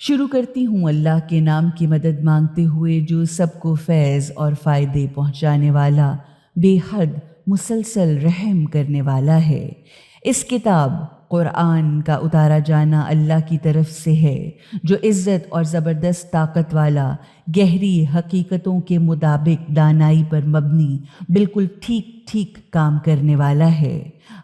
شروع کرتی ہوں اللہ کے نام کی مدد مانگتے ہوئے جو سب کو فیض اور فائدے پہنچانے والا، بے حد مسلسل رحم کرنے والا ہے۔ اس کتاب قرآن کا اتارا جانا اللہ کی طرف سے ہے، جو عزت اور زبردست طاقت والا، گہری حقیقتوں کے مطابق دانائی پر مبنی، بالکل ٹھیک ٹھیک کام کرنے والا ہے۔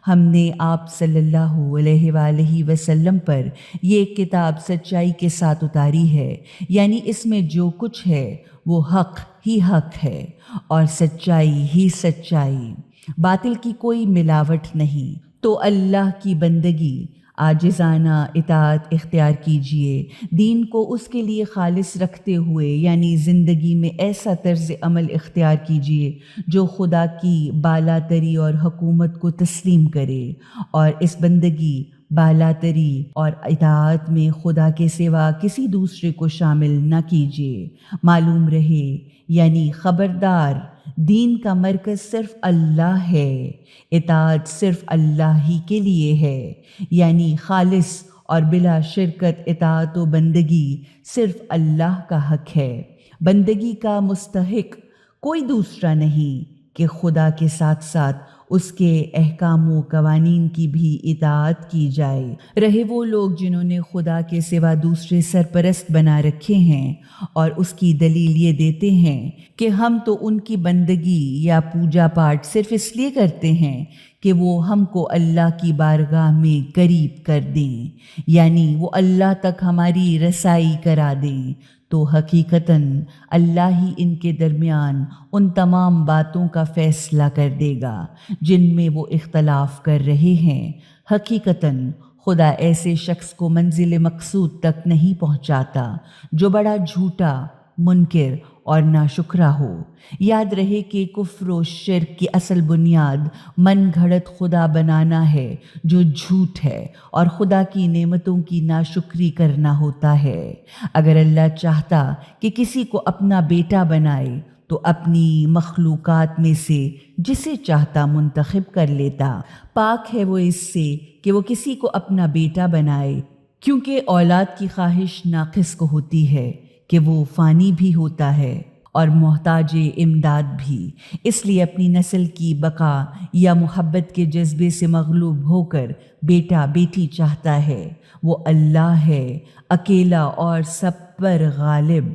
ہم نے آپ صلی اللہ علیہ وآلہ وسلم پر یہ کتاب سچائی کے ساتھ اتاری ہے، یعنی اس میں جو کچھ ہے وہ حق ہی حق ہے اور سچائی ہی سچائی، باطل کی کوئی ملاوٹ نہیں۔ تو اللہ کی بندگی، عاجزانہ اطاعت اختیار کیجیے، دین کو اس کے لیے خالص رکھتے ہوئے، یعنی زندگی میں ایسا طرز عمل اختیار کیجیے جو خدا کی بالاتری اور حکومت کو تسلیم کرے، اور اس بندگی، بالاتری اور اطاعت میں خدا کے سوا کسی دوسرے کو شامل نہ کیجیے۔ معلوم رہے، یعنی خبردار، دین کا مرکز صرف اللہ ہے، اطاعت صرف اللہ ہی کے لیے ہے، یعنی خالص اور بلا شرکت اطاعت و بندگی صرف اللہ کا حق ہے۔ بندگی کا مستحق کوئی دوسرا نہیں کہ خدا کے ساتھ ساتھ اس کے احکام و قوانین کی بھی اطاعت کی جائے۔ رہے وہ لوگ جنہوں نے خدا کے سوا دوسرے سرپرست بنا رکھے ہیں اور اس کی دلیل یہ دیتے ہیں کہ ہم تو ان کی بندگی یا پوجا پاٹ صرف اس لیے کرتے ہیں کہ وہ ہم کو اللہ کی بارگاہ میں قریب کر دیں، یعنی وہ اللہ تک ہماری رسائی کرا دیں، تو حقیقتاً اللہ ہی ان کے درمیان ان تمام باتوں کا فیصلہ کر دے گا جن میں وہ اختلاف کر رہے ہیں۔ حقیقتاً خدا ایسے شخص کو منزل مقصود تک نہیں پہنچاتا جو بڑا جھوٹا، منکر اور ناشکرا ہو۔ یاد رہے کہ کفر و شرک کی اصل بنیاد من گھڑت خدا بنانا ہے، جو جھوٹ ہے، اور خدا کی نعمتوں کی ناشکری کرنا ہوتا ہے۔ اگر اللہ چاہتا کہ کسی کو اپنا بیٹا بنائے تو اپنی مخلوقات میں سے جسے چاہتا منتخب کر لیتا۔ پاک ہے وہ اس سے کہ وہ کسی کو اپنا بیٹا بنائے، کیونکہ اولاد کی خواہش ناقص کو ہوتی ہے کہ وہ فانی بھی ہوتا ہے اور محتاج امداد بھی، اس لیے اپنی نسل کی بقا یا محبت کے جذبے سے مغلوب ہو کر بیٹا بیٹی چاہتا ہے۔ وہ اللہ ہے، اکیلا اور سب پر غالب۔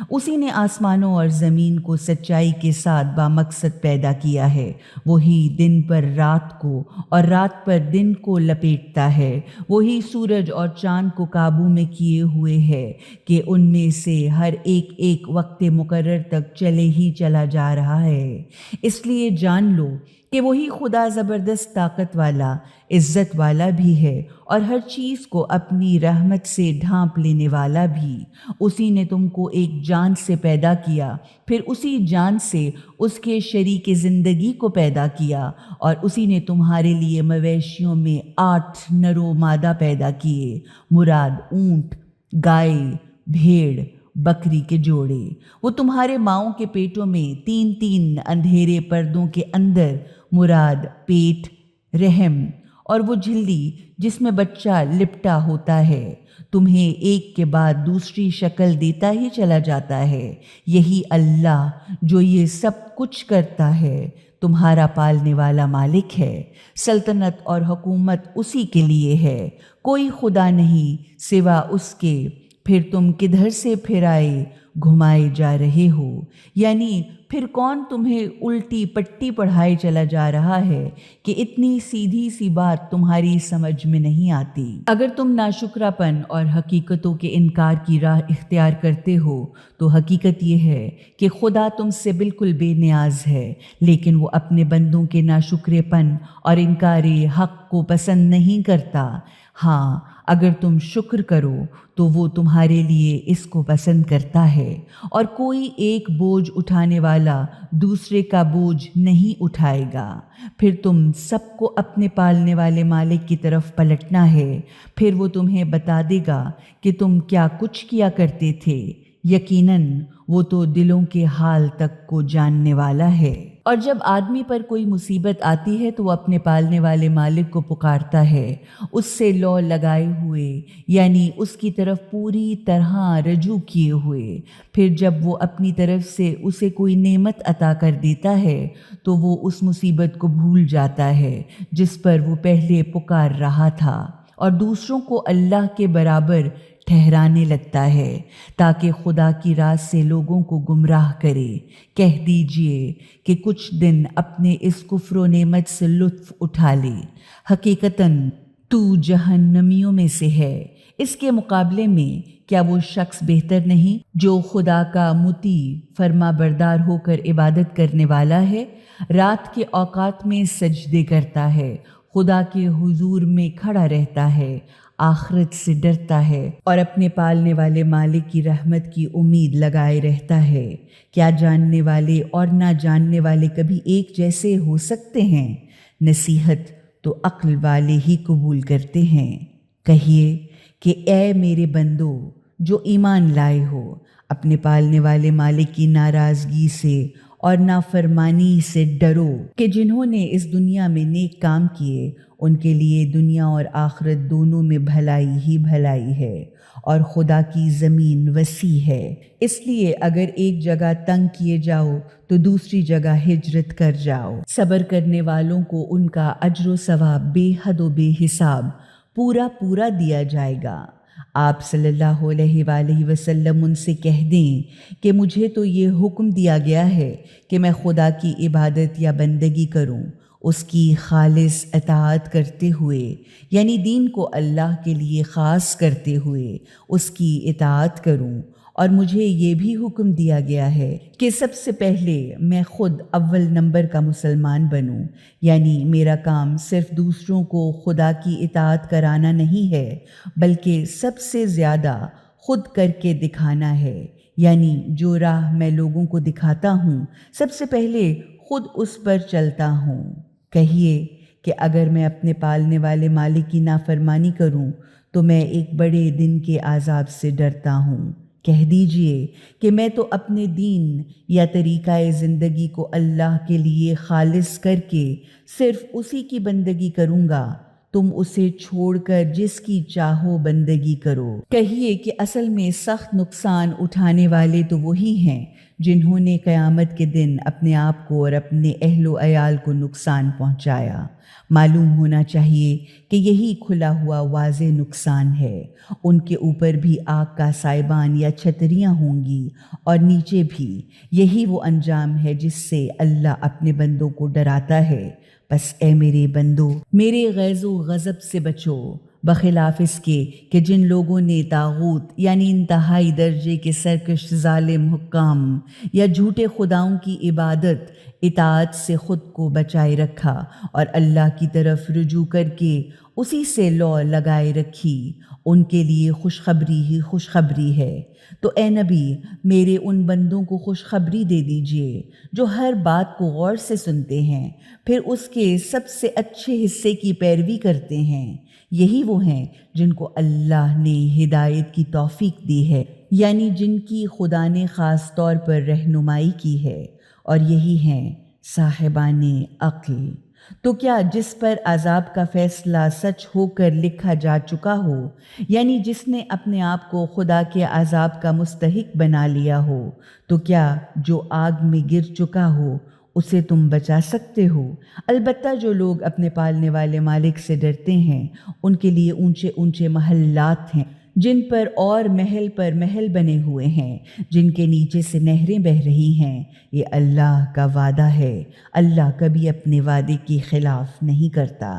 اسی نے آسمانوں اور زمین کو سچائی کے ساتھ بامقصد پیدا کیا ہے۔ وہی دن پر رات کو اور رات پر دن کو لپیٹتا ہے۔ وہی سورج اور چاند کو قابو میں کیے ہوئے ہے کہ ان میں سے ہر ایک ایک وقت مقرر تک چلے ہی چلا جا رہا ہے۔ اس لیے جان لو کہ وہی خدا زبردست طاقت والا، عزت والا بھی ہے اور ہر چیز کو اپنی رحمت سے ڈھانپ لینے والا بھی۔ اسی نے تم کو ایک جان سے پیدا کیا، پھر اسی جان سے اس کے شریک زندگی کو پیدا کیا، اور اسی نے تمہارے لیے مویشیوں میں 8 نر و مادہ پیدا کیے، مراد اونٹ، گائے، بھیڑ، بکری کے جوڑے۔ وہ تمہارے ماؤں کے پیٹوں میں 3 اندھیرے پردوں کے اندر، مراد پیٹ، رحم اور وہ جھلی جس میں بچہ لپٹا ہوتا ہے، تمہیں ایک کے بعد دوسری شکل دیتا ہی چلا جاتا ہے۔ یہی اللہ جو یہ سب کچھ کرتا ہے، تمہارا پالنے والا مالک ہے۔ سلطنت اور حکومت اسی کے لیے ہے، کوئی خدا نہیں سوا اس کے۔ پھر تم کدھر سے پھر آئے گھمائے جا رہے ہو، یعنی پھر کون تمہیں الٹی پٹی پڑھائے چلا جا رہا ہے کہ اتنی سیدھی سی بات تمہاری سمجھ میں نہیں آتی۔ اگر تم ناشکراپن اور حقیقتوں کے انکار کی راہ اختیار کرتے ہو تو حقیقت یہ ہے کہ خدا تم سے بالکل بے نیاز ہے، لیکن وہ اپنے بندوں کے ناشکرے پن اور انکار حق کو پسند نہیں کرتا۔ ہاں، اگر تم شکر کرو تو وہ تمہارے لیے اس کو پسند کرتا ہے، اور کوئی ایک بوجھ اٹھانے والا دوسرے کا بوجھ نہیں اٹھائے گا۔ پھر تم سب کو اپنے پالنے والے مالک کی طرف پلٹنا ہے، پھر وہ تمہیں بتا دے گا کہ تم کیا کچھ کیا کرتے تھے، یقیناً وہ تو دلوں کے حال تک کو جاننے والا ہے۔ اور جب آدمی پر کوئی مصیبت آتی ہے تو وہ اپنے پالنے والے مالک کو پکارتا ہے، اس سے لو لگائے ہوئے، یعنی اس کی طرف پوری طرح رجوع کیے ہوئے۔ پھر جب وہ اپنی طرف سے اسے کوئی نعمت عطا کر دیتا ہے تو وہ اس مصیبت کو بھول جاتا ہے جس پر وہ پہلے پکار رہا تھا، اور دوسروں کو اللہ کے برابر ٹھہرانے لگتا ہے تاکہ خدا کی راہ سے لوگوں کو گمراہ کرے۔ کہہ دیجئے کہ کچھ دن اپنے اس کفر و نعمت سے لطف اٹھا لے، حقیقتاً تو جہنمیوں میں سے ہے۔ اس کے مقابلے میں کیا وہ شخص بہتر نہیں جو خدا کا مطیع فرما بردار ہو کر عبادت کرنے والا ہے، رات کے اوقات میں سجدے کرتا ہے، خدا کے حضور میں کھڑا رہتا ہے، آخرت سے ڈرتا ہے اور اپنے پالنے والے مالک کی رحمت کی امید لگائے رہتا ہے۔ کیا جاننے والے اور نہ جاننے والے کبھی ایک جیسے ہو سکتے ہیں؟ نصیحت تو عقل والے ہی قبول کرتے ہیں۔ کہیے کہ اے میرے بندو جو ایمان لائے ہو، اپنے پالنے والے مالک کی ناراضگی سے اور نافرمانی سے ڈرو کہ جنہوں نے اس دنیا میں نیک کام کیے ان کے لیے دنیا اور آخرت دونوں میں بھلائی ہی بھلائی ہے، اور خدا کی زمین وسیع ہے، اس لیے اگر ایک جگہ تنگ کیے جاؤ تو دوسری جگہ ہجرت کر جاؤ۔ صبر کرنے والوں کو ان کا اجر و ثواب بے حد و بے حساب پورا دیا جائے گا۔ آپ صلی اللہ علیہ وآلہ وسلم ان سے کہہ دیں کہ مجھے تو یہ حکم دیا گیا ہے کہ میں خدا کی عبادت یا بندگی کروں، اس کی خالص اطاعت کرتے ہوئے، یعنی دین کو اللہ کے لیے خاص کرتے ہوئے اس کی اطاعت کروں، اور مجھے یہ بھی حکم دیا گیا ہے کہ سب سے پہلے میں خود اول نمبر کا مسلمان بنوں، یعنی میرا کام صرف دوسروں کو خدا کی اطاعت کرانا نہیں ہے بلکہ سب سے زیادہ خود کر کے دکھانا ہے، یعنی جو راہ میں لوگوں کو دکھاتا ہوں سب سے پہلے خود اس پر چلتا ہوں۔ کہیے کہ اگر میں اپنے پالنے والے مالک کی نافرمانی کروں تو میں ایک بڑے دن کے عذاب سے ڈرتا ہوں۔ کہہ دیجئے کہ میں تو اپنے دین یا طریقہ زندگی کو اللہ کے لیے خالص کر کے صرف اسی کی بندگی کروں گا، تم اسے چھوڑ کر جس کی چاہو بندگی کرو۔ کہیے کہ اصل میں سخت نقصان اٹھانے والے تو وہی ہیں جنہوں نے قیامت کے دن اپنے آپ کو اور اپنے اہل و عیال کو نقصان پہنچایا۔ معلوم ہونا چاہیے کہ یہی کھلا ہوا واضح نقصان ہے۔ ان کے اوپر بھی آگ کا سائبان یا چھتریاں ہوں گی اور نیچے بھی۔ یہی وہ انجام ہے جس سے اللہ اپنے بندوں کو ڈراتا ہے۔ بس اے میرے بندو، میرے غیظ و غضب سے بچو، بخلاف اس کے کہ جن لوگوں نے طاغوت یعنی انتہائی درجے کے سرکش ظالم حکام یا جھوٹے خداؤں کی عبادت اطاعت سے خود کو بچائے رکھا اور اللہ کی طرف رجوع کر کے اسی سے لو لگائے رکھی، ان کے لیے خوشخبری ہی خوشخبری ہے۔ تو اے نبی، میرے ان بندوں کو خوشخبری دے دیجئے جو ہر بات کو غور سے سنتے ہیں، پھر اس کے سب سے اچھے حصے کی پیروی کرتے ہیں۔ یہی وہ ہیں جن کو اللہ نے ہدایت کی توفیق دی ہے، یعنی جن کی خدا نے خاص طور پر رہنمائی کی ہے، اور یہی ہیں صاحبان عقل۔ تو کیا جس پر عذاب کا فیصلہ سچ ہو کر لکھا جا چکا ہو، یعنی جس نے اپنے آپ کو خدا کے عذاب کا مستحق بنا لیا ہو، تو کیا جو آگ میں گر چکا ہو اسے تم بچا سکتے ہو؟ البتہ جو لوگ اپنے پالنے والے مالک سے ڈرتے ہیں ان کے لیے اونچے اونچے محلات ہیں جن پر اور محل پر محل بنے ہوئے ہیں، جن کے نیچے سے نہریں بہہ رہی ہیں۔ یہ اللہ کا وعدہ ہے، اللہ کبھی اپنے وعدے کی خلاف نہیں کرتا۔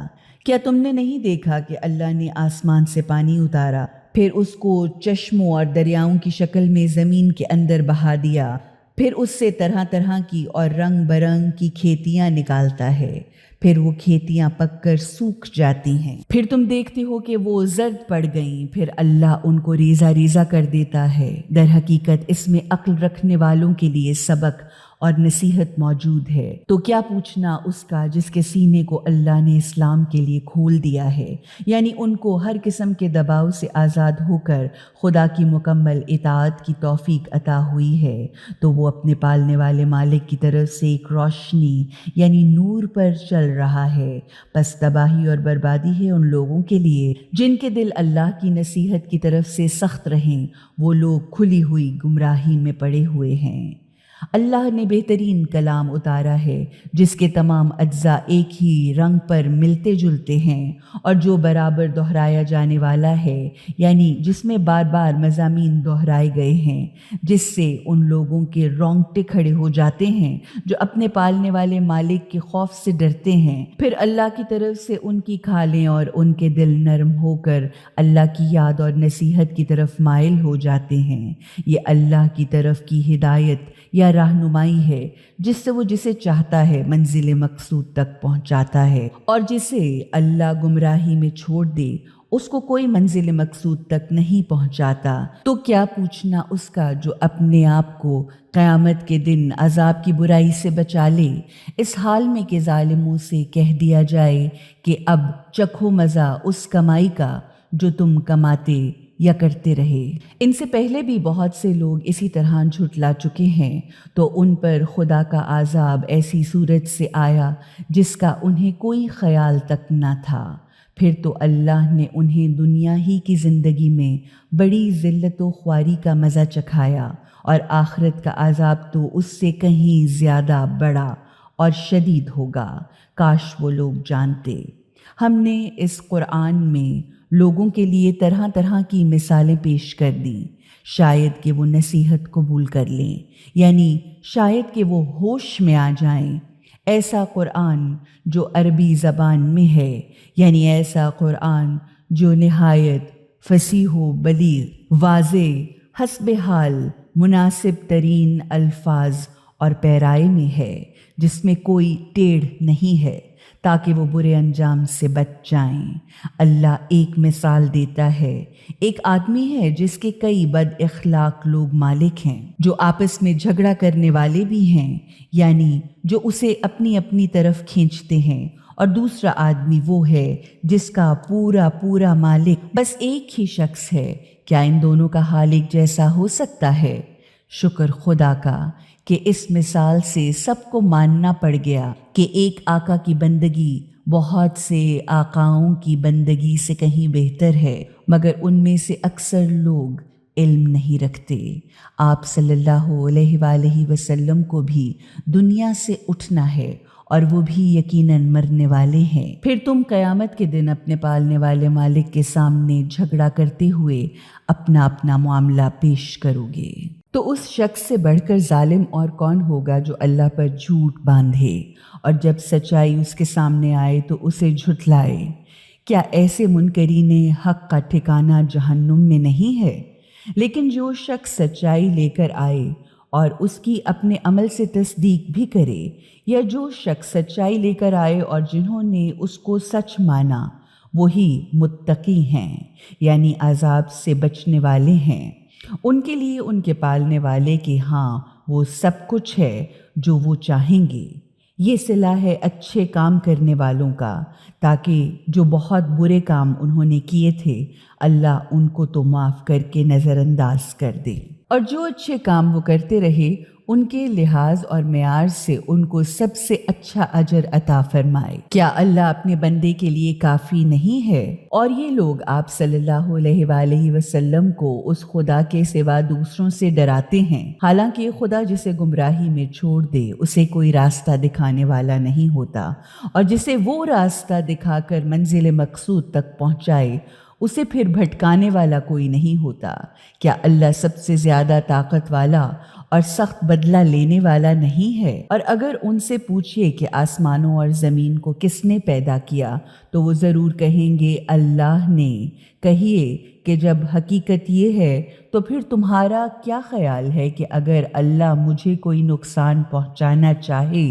کیا تم نے نہیں دیکھا کہ اللہ نے آسمان سے پانی اتارا، پھر اس کو چشموں اور دریاؤں کی شکل میں زمین کے اندر بہا دیا، پھر اس سے طرح طرح کی اور رنگ برنگ کی کھیتیاں نکالتا ہے، پھر وہ کھیتیاں پک کر سوکھ جاتی ہیں، پھر تم دیکھتے ہو کہ وہ زرد پڑ گئیں، پھر اللہ ان کو ریزہ ریزہ کر دیتا ہے۔ در حقیقت اس میں عقل رکھنے والوں کے لیے سبق اور نصیحت موجود ہے، تو کیا پوچھنا اس کا جس کے سینے کو اللہ نے اسلام کے لیے کھول دیا ہے، یعنی ان کو ہر قسم کے دباؤ سے آزاد ہو کر خدا کی مکمل اطاعت کی توفیق عطا ہوئی ہے، تو وہ اپنے پالنے والے مالک کی طرف سے ایک روشنی یعنی نور پر چل رہا ہے۔ پس تباہی اور بربادی ہے ان لوگوں کے لیے جن کے دل اللہ کی نصیحت کی طرف سے سخت رہیں، وہ لوگ کھلی ہوئی گمراہی میں پڑے ہوئے ہیں۔ اللہ نے بہترین کلام اتارا ہے جس کے تمام اجزاء ایک ہی رنگ پر ملتے جلتے ہیں اور جو برابر دہرایا جانے والا ہے، یعنی جس میں بار بار مضامین دہرائے گئے ہیں، جس سے ان لوگوں کے رونگٹے کھڑے ہو جاتے ہیں جو اپنے پالنے والے مالک کے خوف سے ڈرتے ہیں، پھر اللہ کی طرف سے ان کی کھالیں اور ان کے دل نرم ہو کر اللہ کی یاد اور نصیحت کی طرف مائل ہو جاتے ہیں۔ یہ اللہ کی طرف کی ہدایت یا رہنمائی ہے جس سے وہ جسے چاہتا ہے منزل مقصود تک پہنچاتا ہے، اور جسے اللہ گمراہی میں چھوڑ دے اس کو کوئی منزل مقصود تک نہیں پہنچاتا۔ تو کیا پوچھنا اس کا جو اپنے آپ کو قیامت کے دن عذاب کی برائی سے بچا لے، اس حال میں کہ ظالموں سے کہہ دیا جائے کہ اب چکھو مزہ اس کمائی کا جو تم کماتے یا کرتے رہے۔ ان سے پہلے بھی بہت سے لوگ اسی طرح جھٹلا چکے ہیں، تو ان پر خدا کا عذاب ایسی صورت سے آیا جس کا انہیں کوئی خیال تک نہ تھا۔ پھر تو اللہ نے انہیں دنیا ہی کی زندگی میں بڑی ذلت و خواری کا مزہ چکھایا، اور آخرت کا عذاب تو اس سے کہیں زیادہ بڑا اور شدید ہوگا۔ کاش وہ لوگ جانتے۔ ہم نے اس قرآن میں لوگوں کے لیے طرح طرح کی مثالیں پیش کر دیں، شاید کہ وہ نصیحت قبول کر لیں، یعنی شاید کہ وہ ہوش میں آ جائیں۔ ایسا قرآن جو عربی زبان میں ہے، یعنی ایسا قرآن جو نہایت فصیح و بلیغ، واضح، حسب حال، مناسب ترین الفاظ اور پیرائے میں ہے، جس میں کوئی ٹیڑھ نہیں ہے، تاکہ وہ برے انجام سے بچ جائیں۔ اللہ ایک مثال دیتا ہے۔ ایک آدمی ہے جس کے کئی بد اخلاق لوگ مالک ہیں، جو آپس میں جھگڑا کرنے والے بھی ہیں، یعنی جو اسے اپنی اپنی طرف کھینچتے ہیں، اور دوسرا آدمی وہ ہے جس کا پورا مالک بس ایک ہی شخص ہے۔ کیا ان دونوں کا حال ایک جیسا ہو سکتا ہے؟ شکر خدا کا کہ اس مثال سے سب کو ماننا پڑ گیا کہ ایک آقا کی بندگی بہت سے آقاؤں کی بندگی سے کہیں بہتر ہے، مگر ان میں سے اکثر لوگ علم نہیں رکھتے۔ آپ صلی اللہ علیہ وآلہ وسلم کو بھی دنیا سے اٹھنا ہے، اور وہ بھی یقیناً مرنے والے ہیں۔ پھر تم قیامت کے دن اپنے پالنے والے مالک کے سامنے جھگڑا کرتے ہوئے اپنا اپنا معاملہ پیش کرو گے۔ تو اس شخص سے بڑھ کر ظالم اور کون ہوگا جو اللہ پر جھوٹ باندھے اور جب سچائی اس کے سامنے آئے تو اسے جھٹلائے۔ کیا ایسے منکرین حق کا ٹھکانہ جہنم میں نہیں ہے؟ لیکن جو شخص سچائی لے کر آئے اور اس کی اپنے عمل سے تصدیق بھی کرے، یا جو شخص سچائی لے کر آئے اور جنہوں نے اس کو سچ مانا، وہی متقی ہیں، یعنی عذاب سے بچنے والے ہیں۔ ان کے لیے ان کے پالنے والے کے ہاں وہ سب کچھ ہے جو وہ چاہیں گے۔ یہ صلہ ہے اچھے کام کرنے والوں کا، تاکہ جو بہت برے کام انہوں نے کیے تھے اللہ ان کو تو معاف کر کے نظر انداز کر دے، اور جو اچھے کام وہ کرتے رہے ان کے لحاظ اور معیار سے ان کو سب سے اچھا اجر عطا فرمائے۔ کیا اللہ اپنے بندے کے لیے کافی نہیں ہے؟ اور یہ لوگ آپ صلی اللہ علیہ وآلہ وسلم کو اس خدا کے سوا دوسروں سے ڈراتے ہیں، حالانکہ خدا جسے گمراہی میں چھوڑ دے اسے کوئی راستہ دکھانے والا نہیں ہوتا، اور جسے وہ راستہ دکھا کر منزل مقصود تک پہنچائے اسے پھر بھٹکانے والا کوئی نہیں ہوتا۔ کیا اللہ سب سے زیادہ طاقت والا اور سخت بدلہ لینے والا نہیں ہے؟ اور اگر ان سے پوچھئے کہ آسمانوں اور زمین کو کس نے پیدا کیا تو وہ ضرور کہیں گے اللہ نے۔ کہیے کہ جب حقیقت یہ ہے تو پھر تمہارا کیا خیال ہے کہ اگر اللہ مجھے کوئی نقصان پہنچانا چاہے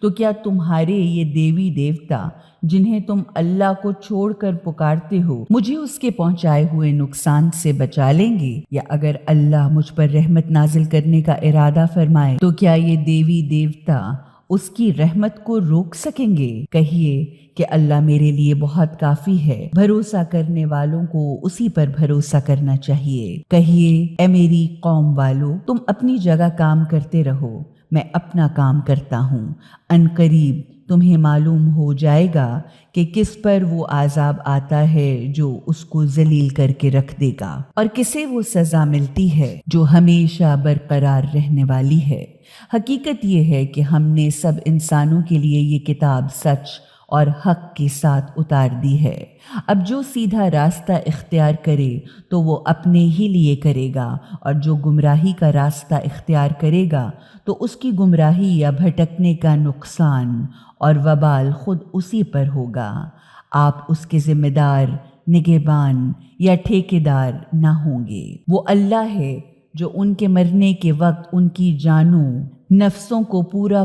تو کیا تمہارے یہ دیوی دیوتا جنہیں تم اللہ کو چھوڑ کر پکارتے ہو مجھے اس کے پہنچائے ہوئے نقصان سے بچا لیں گے؟ یا اگر اللہ مجھ پر رحمت نازل کرنے کا ارادہ فرمائے تو کیا یہ دیوی دیوتا اس کی رحمت کو روک سکیں گے؟ کہیے کہ اللہ میرے لیے بہت کافی ہے، بھروسہ کرنے والوں کو اسی پر بھروسہ کرنا چاہیے۔ کہیے اے میری قوم والو، تم اپنی جگہ کام کرتے رہو، میں اپنا کام کرتا ہوں، ان قریب تمہیں معلوم ہو جائے گا کہ کس پر وہ عذاب آتا ہے جو اس کو ذلیل کر کے رکھ دے گا، اور کسے وہ سزا ملتی ہے جو ہمیشہ برقرار رہنے والی ہے۔ حقیقت یہ ہے کہ ہم نے سب انسانوں کے لیے یہ کتاب سچ اور حق کے ساتھ اتار دی ہے۔ اب جو سیدھا راستہ اختیار کرے تو وہ اپنے ہی لیے کرے گا، اور جو گمراہی کا راستہ اختیار کرے گا تو اس کی گمراہی یا بھٹکنے کا نقصان اور وبال خود اسی پر ہوگا۔ آپ اس کے ذمہ دار، نگہبان یا ٹھیکیدار نہ ہوں گے۔ وہ اللہ ہے جو ان کے مرنے کے وقت ان کی جانوں، نفسوں کو پورا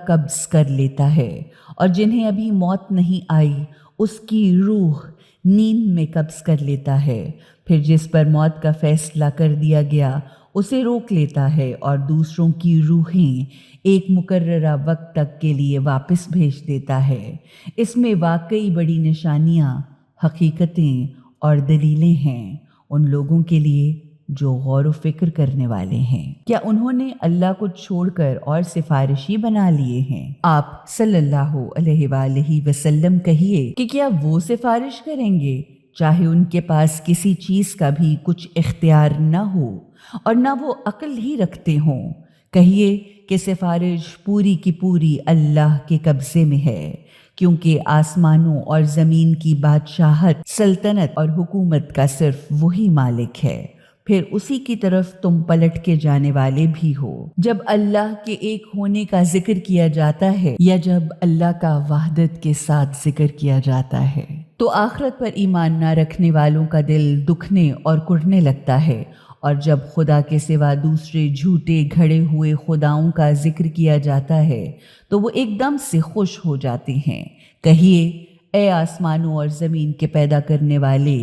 قبض کر لیتا ہے، اور جنہیں ابھی موت نہیں آئی اس کی روح نیند میں قبض کر لیتا ہے، پھر جس پر موت کا فیصلہ کر دیا گیا اسے روک لیتا ہے، اور دوسروں کی روحیں ایک مقررہ وقت تک کے لیے واپس بھیج دیتا ہے۔ اس میں واقعی بڑی نشانیاں، حقیقتیں اور دلیلیں ہیں ان لوگوں کے لیے جو غور و فکر کرنے والے ہیں۔ کیا انہوں نے اللہ کو چھوڑ کر اور سفارشی بنا لیے ہیں؟ آپ صلی اللہ علیہ وآلہ وسلم کہیے کہ کیا وہ سفارش کریں گے چاہے ان کے پاس کسی چیز کا بھی کچھ اختیار نہ ہو اور نہ وہ عقل ہی رکھتے ہوں؟ کہیے کہ سفارش پوری کی پوری اللہ کے قبضے میں ہے، کیونکہ آسمانوں اور زمین کی بادشاہت، سلطنت اور حکومت کا صرف وہی مالک ہے، پھر اسی کی طرف تم پلٹ کے جانے والے بھی ہو۔ جب اللہ کے ایک ہونے کا ذکر کیا جاتا ہے یا جب اللہ کا وحدت کے ساتھ ذکر کیا جاتا ہے تو آخرت پر ایمان نہ رکھنے والوں کا دل دکھنے اور کڑنے لگتا ہے، اور جب خدا کے سوا دوسرے جھوٹے گھڑے ہوئے خداؤں کا ذکر کیا جاتا ہے تو وہ ایک دم سے خوش ہو جاتے ہیں۔ کہیے اے آسمانوں اور زمین کے پیدا کرنے والے،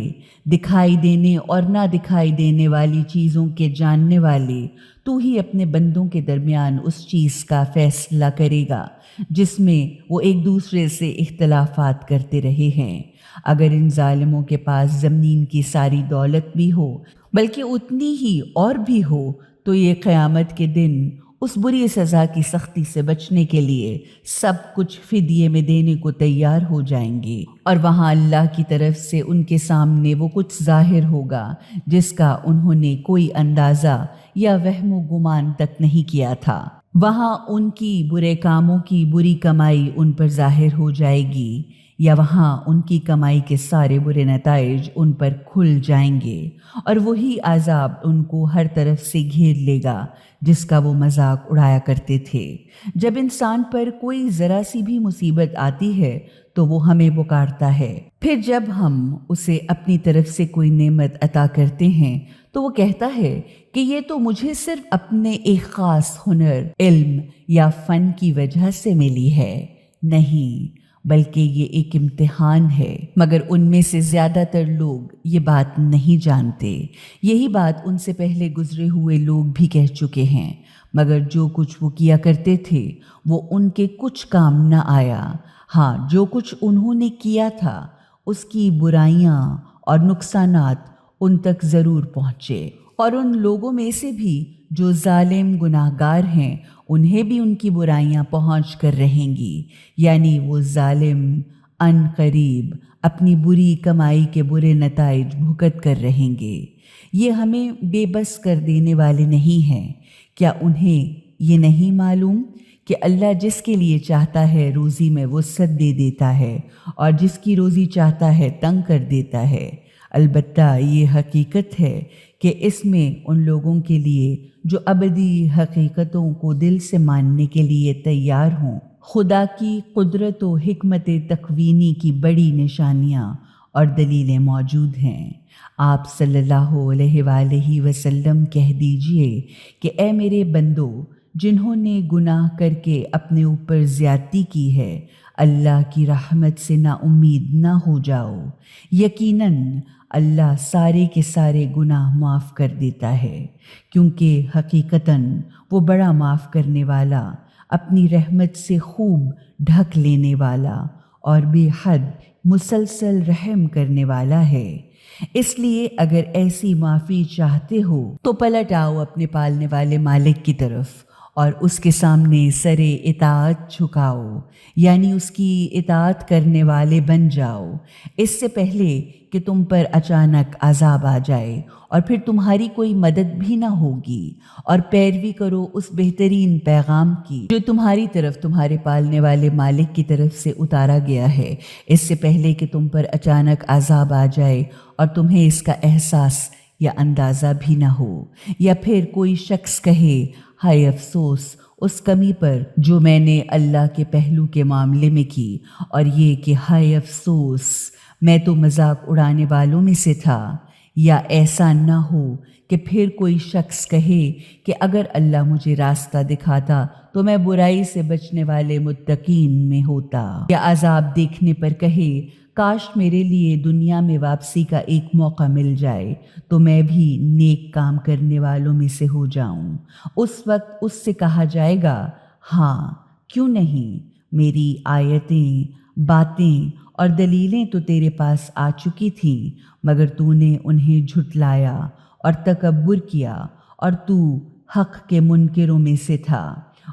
دکھائی دینے اور نہ دکھائی دینے والی چیزوں کے جاننے والے، تو ہی اپنے بندوں کے درمیان اس چیز کا فیصلہ کرے گا جس میں وہ ایک دوسرے سے اختلافات کرتے رہے ہیں۔ اگر ان ظالموں کے پاس زمین کی ساری دولت بھی ہو، بلکہ اتنی ہی اور بھی ہو، تو یہ قیامت کے دن اس بری سزا کی سختی سے بچنے کے لیے سب کچھ فدیے میں دینے کو تیار ہو جائیں گے، اور وہاں اللہ کی طرف سے ان کے سامنے وہ کچھ ظاہر ہوگا جس کا انہوں نے کوئی اندازہ یا وہم و گمان تک نہیں کیا تھا۔ وہاں ان کی برے کاموں کی بری کمائی ان پر ظاہر ہو جائے گی، یا وہاں ان کی کمائی کے سارے برے نتائج ان پر کھل جائیں گے، اور وہی عذاب ان کو ہر طرف سے گھیر لے گا جس کا وہ مذاق اڑایا کرتے تھے۔ جب انسان پر کوئی ذرا سی بھی مصیبت آتی ہے تو وہ ہمیں پکارتا ہے، پھر جب ہم اسے اپنی طرف سے کوئی نعمت عطا کرتے ہیں تو وہ کہتا ہے کہ یہ تو مجھے صرف اپنے ایک خاص ہنر، علم یا فن کی وجہ سے ملی ہے۔ نہیں، بلکہ یہ ایک امتحان ہے، مگر ان میں سے زیادہ تر لوگ یہ بات نہیں جانتے۔ یہی بات ان سے پہلے گزرے ہوئے لوگ بھی کہہ چکے ہیں، مگر جو کچھ وہ کیا کرتے تھے وہ ان کے کچھ کام نہ آیا۔ ہاں، جو کچھ انہوں نے کیا تھا اس کی برائیاں اور نقصانات ان تک ضرور پہنچے، اور ان لوگوں میں سے بھی جو ظالم گناہگار ہیں انہیں بھی ان کی برائیاں پہنچ کر رہیں گی، یعنی وہ ظالم ان قریب اپنی بری کمائی کے برے نتائج بھگت کر رہیں گے۔ یہ ہمیں بے بس کر دینے والے نہیں ہیں۔ کیا انہیں یہ نہیں معلوم کہ اللہ جس کے لیے چاہتا ہے روزی میں وسعت دے دیتا ہے، اور جس کی روزی چاہتا ہے تنگ کر دیتا ہے؟ البتہ یہ حقیقت ہے کہ اس میں ان لوگوں کے لیے جو ابدی حقیقتوں کو دل سے ماننے کے لیے تیار ہوں، خدا کی قدرت و حکمت تکوینی کی بڑی نشانیاں اور دلیلیں موجود ہیں۔ آپ صلی اللہ علیہ وآلہ وسلم کہہ دیجئے کہ اے میرے بندو، جنہوں نے گناہ کر کے اپنے اوپر زیادتی کی ہے، اللہ کی رحمت سے نا امید نہ ہو جاؤ۔ یقیناً اللہ سارے کے سارے گناہ معاف کر دیتا ہے، کیونکہ حقیقتاً وہ بڑا معاف کرنے والا، اپنی رحمت سے خوب ڈھک لینے والا اور بے حد مسلسل رحم کرنے والا ہے۔ اس لیے اگر ایسی معافی چاہتے ہو تو پلٹ آؤ اپنے پالنے والے مالک کی طرف اور اس کے سامنے سر اطاعت جھکاؤ، یعنی اس کی اطاعت کرنے والے بن جاؤ، اس سے پہلے کہ تم پر اچانک عذاب آ جائے اور پھر تمہاری کوئی مدد بھی نہ ہوگی، اور پیروی کرو اس بہترین پیغام کی جو تمہاری طرف تمہارے پالنے والے مالک کی طرف سے اتارا گیا ہے، اس سے پہلے کہ تم پر اچانک عذاب آ جائے اور تمہیں اس کا احساس یا اندازہ بھی نہ ہو، یا پھر کوئی شخص کہے ہائے افسوس اس کمی پر جو میں نے اللہ کے پہلو کے معاملے میں کی، اور یہ کہ ہائے افسوس میں تو مذاق اڑانے والوں میں سے تھا۔ یا ایسا نہ ہو کہ پھر کوئی شخص کہے کہ اگر اللہ مجھے راستہ دکھاتا تو میں برائی سے بچنے والے متقین میں ہوتا، یا عذاب دیکھنے پر کہے کاش میرے لیے دنیا میں واپسی کا ایک موقع مل جائے تو میں بھی نیک کام کرنے والوں میں سے ہو جاؤں۔ اس وقت اس سے کہا جائے گا ہاں کیوں نہیں، میری آیتیں، باتیں اور دلیلیں تو تیرے پاس آ چکی تھیں، مگر تو نے انہیں جھٹلایا اور تکبر کیا، اور تو حق کے منکروں میں سے تھا۔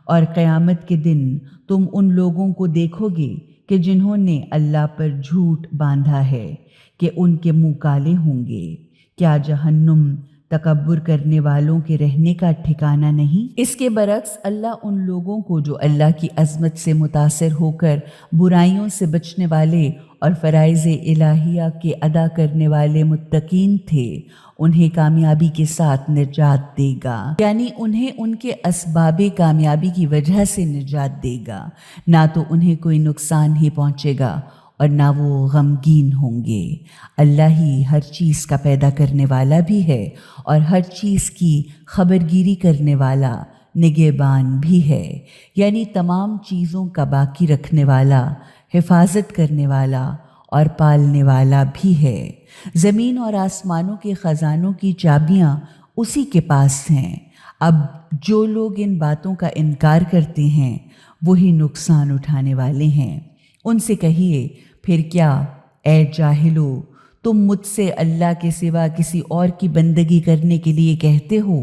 اور قیامت کے دن تم ان لوگوں کو دیکھو گے کہ جنہوں نے اللہ پر جھوٹ باندھا ہے کہ ان کے منہ کالے ہوں گے۔ کیا جہنم تکبر کرنے والوں کے رہنے کا ٹھکانہ نہیں؟ اس کے برعکس اللہ ان لوگوں کو جو اللہ کی عظمت سے متاثر ہو کر برائیوں سے بچنے والے اور فرائض الہیہ کے ادا کرنے والے متقین تھے، انہیں کامیابی کے ساتھ نجات دے گا، یعنی انہیں ان کے اسباب کامیابی کی وجہ سے نجات دے گا، نہ تو انہیں کوئی نقصان ہی پہنچے گا اور نہ وہ غمگین ہوں گے۔ اللہ ہی ہر چیز کا پیدا کرنے والا بھی ہے اور ہر چیز کی خبرگیری کرنے والا، نگہبان بھی ہے، یعنی تمام چیزوں کا باقی رکھنے والا، حفاظت کرنے والا اور پالنے والا بھی ہے۔ زمین اور آسمانوں کے خزانوں کی چابیاں اسی کے پاس ہیں۔ اب جو لوگ ان باتوں کا انکار کرتے ہیں وہی نقصان اٹھانے والے ہیں۔ ان سے کہیے پھر کیا اے جاہلو، تم مجھ سے اللہ کے سوا کسی اور کی بندگی کرنے کے لیے کہتے ہو،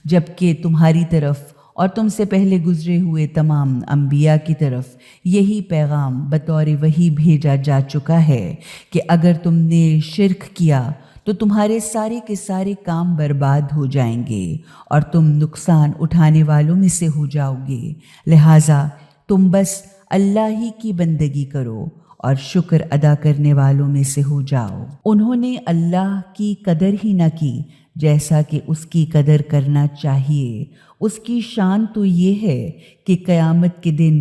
جبکہ تمہاری طرف اور تم سے پہلے گزرے ہوئے تمام انبیاء کی طرف یہی پیغام بطور وحی بھیجا جا چکا ہے کہ اگر تم نے شرک کیا تو تمہارے سارے کے سارے کام برباد ہو جائیں گے اور تم نقصان اٹھانے والوں میں سے ہو جاؤ گے، لہٰذا تم بس اللہ ہی کی بندگی کرو اور شکر ادا کرنے والوں میں سے ہو جاؤ۔ انہوں نے اللہ کی قدر ہی نہ کی جیسا کہ اس کی قدر کرنا چاہیے۔ اس کی شان تو یہ ہے کہ قیامت کے دن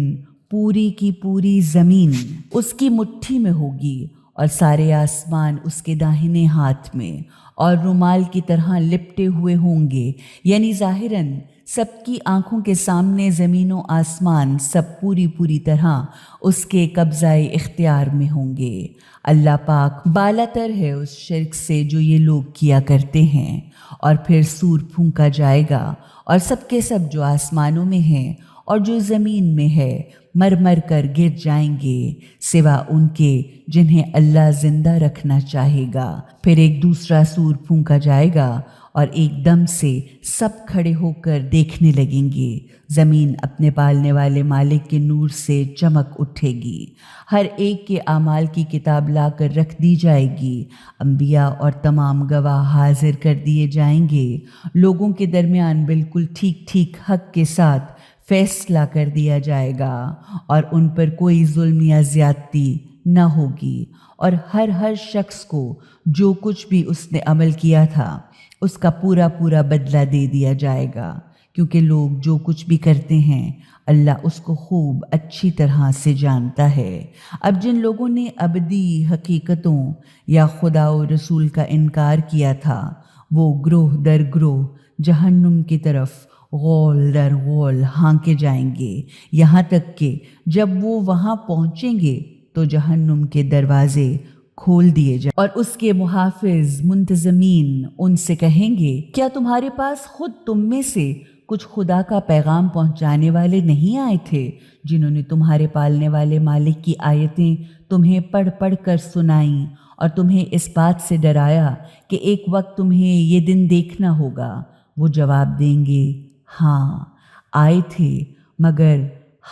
پوری کی پوری زمین اس کی مٹھی میں ہوگی اور سارے آسمان اس کے داہنے ہاتھ میں اور رومال کی طرح لپٹے ہوئے ہوں گے، یعنی ظاہراً سب کی آنکھوں کے سامنے زمین و آسمان سب پوری طرح اس کے قبضہ اختیار میں ہوں گے۔ اللہ پاک بالاتر ہے اس شرک سے جو یہ لوگ کیا کرتے ہیں۔ اور پھر سور پھونکا جائے گا اور سب کے سب جو آسمانوں میں ہیں اور جو زمین میں ہے مر مر کر گر جائیں گے، سوا ان کے جنہیں اللہ زندہ رکھنا چاہے گا۔ پھر ایک دوسرا سور پھونکا جائے گا اور ایک دم سے سب کھڑے ہو کر دیکھنے لگیں گے۔ زمین اپنے پالنے والے مالک کے نور سے چمک اٹھے گی، ہر ایک کے اعمال کی کتاب لا کر رکھ دی جائے گی، انبیاء اور تمام گواہ حاضر کر دیے جائیں گے، لوگوں کے درمیان بالکل ٹھیک حق کے ساتھ فیصلہ کر دیا جائے گا اور ان پر کوئی ظلم یا زیادتی نہ ہوگی، اور ہر شخص کو جو کچھ بھی اس نے عمل کیا تھا اس کا پورا بدلہ دے دیا جائے گا، کیونکہ لوگ جو کچھ بھی کرتے ہیں اللہ اس کو خوب اچھی طرح سے جانتا ہے۔ اب جن لوگوں نے ابدی حقیقتوں یا خدا و رسول کا انکار کیا تھا وہ گروہ در گروہ جہنم کی طرف غول در غول ہانکے جائیں گے، یہاں تک کہ جب وہ وہاں پہنچیں گے تو جہنم کے دروازے کھول دیے جائیں اور اس کے محافظ منتظمین ان سے کہیں گے کیا تمہارے پاس خود تم میں سے کچھ خدا کا پیغام پہنچانے والے نہیں آئے تھے جنہوں نے تمہارے پالنے والے مالک کی آیتیں تمہیں پڑھ پڑھ کر سنائیں اور تمہیں اس بات سے ڈرایا کہ ایک وقت تمہیں یہ دن دیکھنا ہوگا؟ وہ جواب دیں گے ہاں آئے تھے، مگر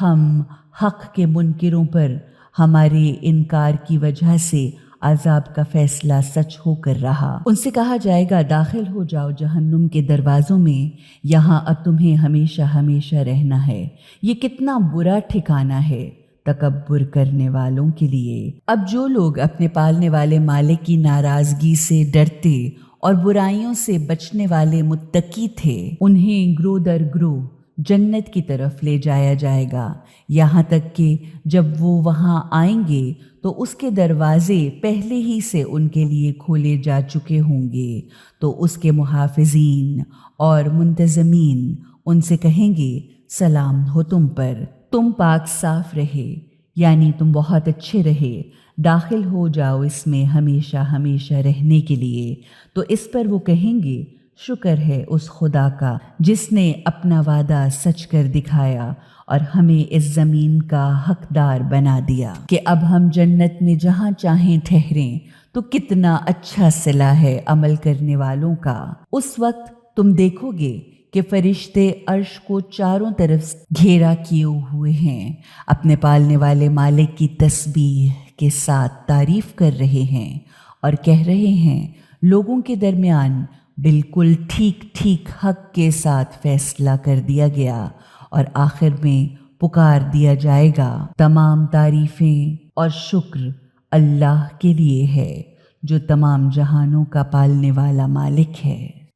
ہم حق کے منکروں پر ہمارے انکار کی وجہ سے عذاب کا فیصلہ سچ ہو کر رہا۔ ان سے کہا جائے گا داخل ہو جاؤ جہنم کے دروازوں میں، یہاں اب تمہیں ہمیشہ ہمیشہ رہنا ہے۔ یہ کتنا برا ٹھکانہ ہے تکبر کرنے والوں کے لیے۔ اب جو لوگ اپنے پالنے والے مالک کی ناراضگی سے ڈرتے اور برائیوں سے بچنے والے متقی تھے انہیں گروہ در گروہ جنت کی طرف لے جایا جائے گا، یہاں تک کہ جب وہ وہاں آئیں گے تو اس کے دروازے پہلے ہی سے ان کے لیے کھولے جا چکے ہوں گے، تو اس کے محافظین اور منتظمین ان سے کہیں گے سلام ہو تم پر، تم پاک صاف رہے، یعنی تم بہت اچھے رہے، داخل ہو جاؤ اس میں ہمیشہ ہمیشہ رہنے کے لیے۔ تو اس پر وہ کہیں گے شکر ہے اس خدا کا جس نے اپنا وعدہ سچ کر دکھایا اور ہمیں اس زمین کا حقدار بنا دیا کہ اب ہم جنت میں جہاں چاہیں ٹھہریں، تو کتنا اچھا صلہ ہے عمل کرنے والوں کا۔ اس وقت تم دیکھو گے کہ فرشتے عرش کو چاروں طرف گھیرا کیے ہوئے ہیں، اپنے پالنے والے مالک کی تسبیح کے ساتھ تعریف کر رہے ہیں اور کہہ رہے ہیں لوگوں کے درمیان بالکل ٹھیک ٹھیک حق کے ساتھ فیصلہ کر دیا گیا، اور آخر میں پکار دیا جائے گا تمام تعریفیں اور شکر اللہ کے لیے ہے جو تمام جہانوں کا پالنے والا مالک ہے۔